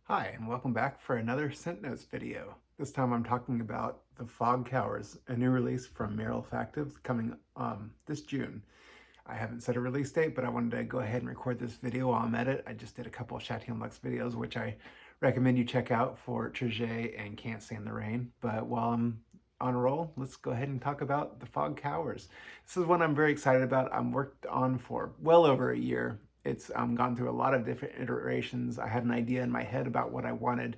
Hi, and welcome back for another Scent Notes video. This time I'm talking about the Fog Cowers, a new release from Maher Olfactive coming this June. I haven't set a release date, but I wanted to go ahead and record this video while I'm at it. I just did a couple of Chatillon Luxe videos, which I recommend you check out for Trigé and Can't Stand the Rain. But while I'm on a roll, let's go ahead and talk about the Fog Cowers. This is one I'm very excited about. I'm worked on for well over a year. It's gone through a lot of different iterations. I had an idea in my head about what I wanted,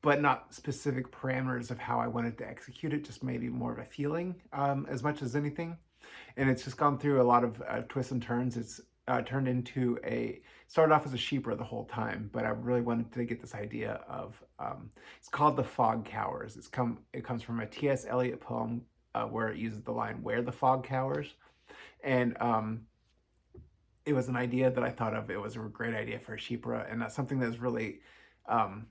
but not specific parameters of how I wanted to execute it, just maybe more of a feeling as much as anything. And it's just gone through a lot of twists and turns. It's turned into started off as a chypre the whole time, but I really wanted to get this idea of, it's called the Fog Cowers. It comes from a T.S. Eliot poem where it uses the line, "Where the fog cowers." And it was an idea that I thought of. It was a great idea for a chypre, and that's something that's really um,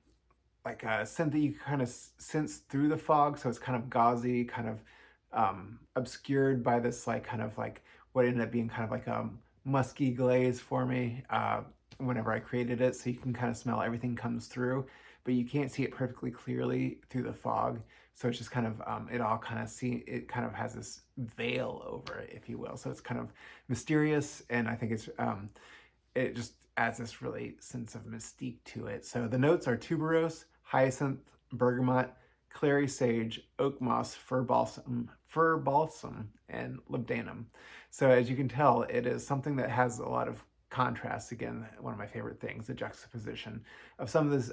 like a scent that you kind of sense through the fog. So it's kind of gauzy, kind of obscured by this like kind of like what ended up being kind of like a musky glaze for me whenever I created it. So you can kind of smell everything comes through, but you can't see it perfectly clearly through the fog. So it's just kind of it kind of has this veil over it, if you will. So it's kind of mysterious, and I think it just adds this really sense of mystique to it. So the notes are tuberose, hyacinth, bergamot, clary sage, oakmoss, fir balsam, and labdanum. So as you can tell, it is something that has a lot of contrast. Again, one of my favorite things, the juxtaposition of some of this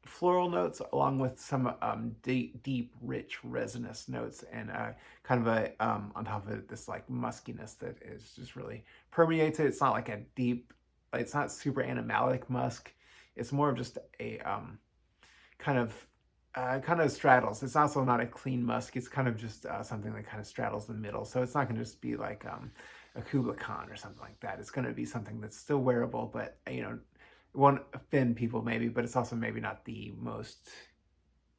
floral notes along with some deep, rich, resinous notes, and kind of on top of it, this like muskiness that is just really permeates it. It's not like a deep, it's not super animalic musk. It's more of just a kind of kind of straddles. It's also not a clean musk. It's kind of just something that kind of straddles the middle. So it's not going to just be like a Kubla Khan or something like that. It's going to be something that's still wearable, but it won't offend people maybe, but it's also maybe not the most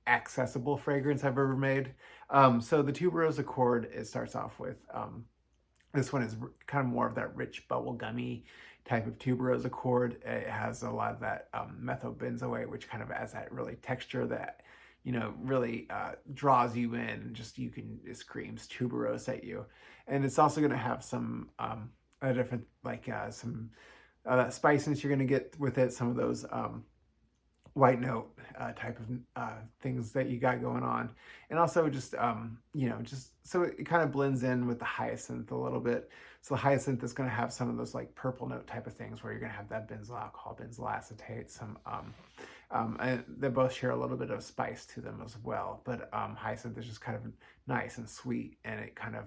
accessible fragrance I've ever made. So the tuberose accord, it starts off with, this one is kind of more of that rich bubblegummy type of tuberose accord. It has a lot of that methobenzoate, which kind of adds that really texture that, really draws you in, and just it screams tuberose at you. And it's also going to have some a different, like some spiciness you're going to get with it, some of those white note type of things that you got going on. And also just, just so it kind of blends in with the hyacinth a little bit. So the hyacinth is going to have some of those like purple note type of things where you're going to have that benzyl alcohol, benzyl acetate, and they both share a little bit of spice to them as well. But hyacinth is just kind of nice and sweet, and it kind of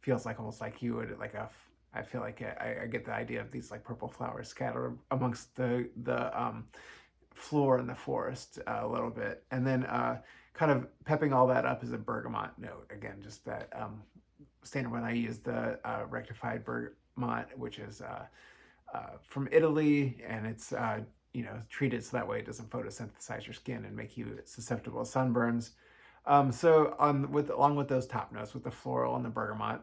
feels like almost like you would like I feel like I get the idea of these like purple flowers scattered amongst the floor in the forest a little bit. And then kind of pepping all that up is a bergamot note. Again, just that standard one. I use the rectified bergamot, which is from Italy, and it's treated so that way it doesn't photosynthesize your skin and make you susceptible to sunburns. So along with those top notes, with the floral and the bergamot,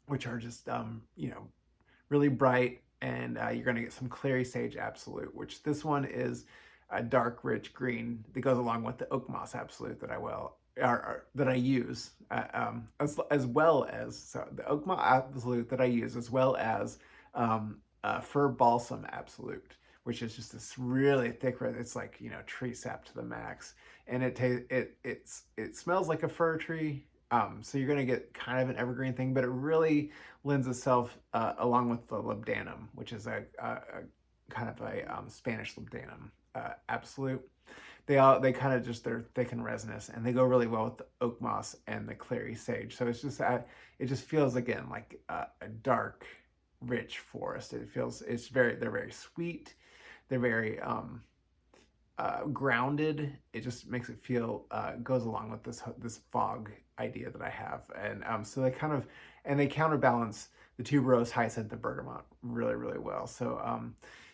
which are just really bright, and you're going to get some clary sage absolute, which this one is a dark, rich green that goes along with the oakmoss absolute that I use, as well as, so the oakmoss absolute that I use, as well as fir balsam absolute, which is just this really thick red. It's like tree sap to the max, and it smells like a fir tree. So you're going to get kind of an evergreen thing, but it really lends itself along with the labdanum, which is a kind of a Spanish labdanum absolute. They kind of just, they're thick and resinous, and they go really well with the oak moss and the clary sage. So it's just it just feels again like a dark, rich forest. They're very sweet. They're very grounded. It just makes it feel goes along with this fog idea that I have, and so they counterbalance the tuberose, hyacinth, and bergamot really well. So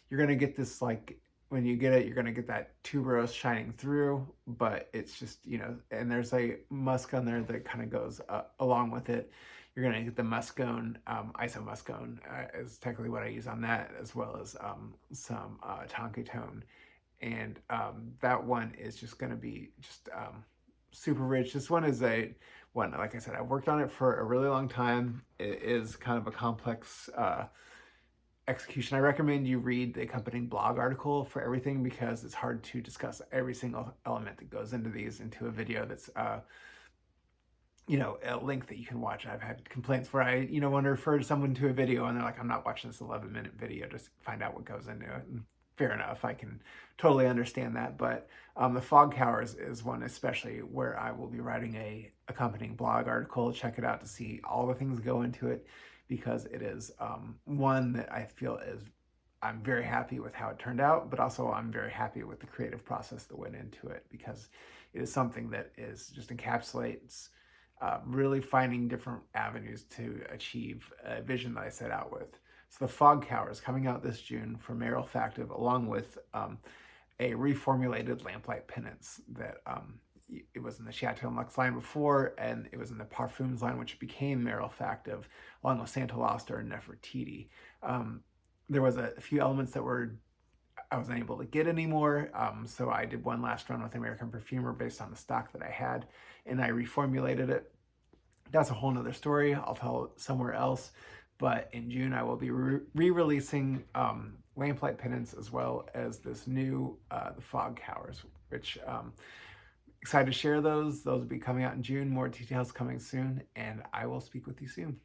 you're gonna get this, like, when you get it, you're gonna get that tuberose shining through, but it's just and there's a musk on there that kind of goes along with it. You're gonna get the muscone, isomuscone is technically what I use on that, as well as some tonka tone. and that one is just going to be just super rich. This one is a one, like I said, I've worked on it for a really long time. It is kind of a complex execution. I recommend you read the accompanying blog article for everything, because it's hard to discuss every single element that goes into these into a video that's you know, a link that you can watch. I've had complaints where I, you know, want to refer to someone to a video and they're like, I'm not watching this 11-minute video to find out what goes into it. And fair enough, I can totally understand that. But the fog cowers is one especially where I will be writing a accompanying blog article. Check it out to see all the things that go into it, because it is one that I feel is, I'm very happy with how it turned out, but also I'm very happy with the creative process that went into it, because it is something that is just encapsulates really finding different avenues to achieve a vision that I set out with. So the Fog Cower is coming out this June from Maher Olfactive, along with a reformulated lamplight penance that it was in the Chateau Luxe line before, and it was in the Parfums line, which became Maher Olfactive, along with Santa Loster and Nefertiti. There was a few elements that I wasn't able to get anymore, so I did one last run with American Perfumer based on the stock that I had, and I reformulated it. That's a whole nother story. I'll tell it somewhere else. But in June, I will be re-releasing Lamplight Penance, as well as this new the Fog Cowers, which excited to share those. Those will be coming out in June. More details coming soon, and I will speak with you soon.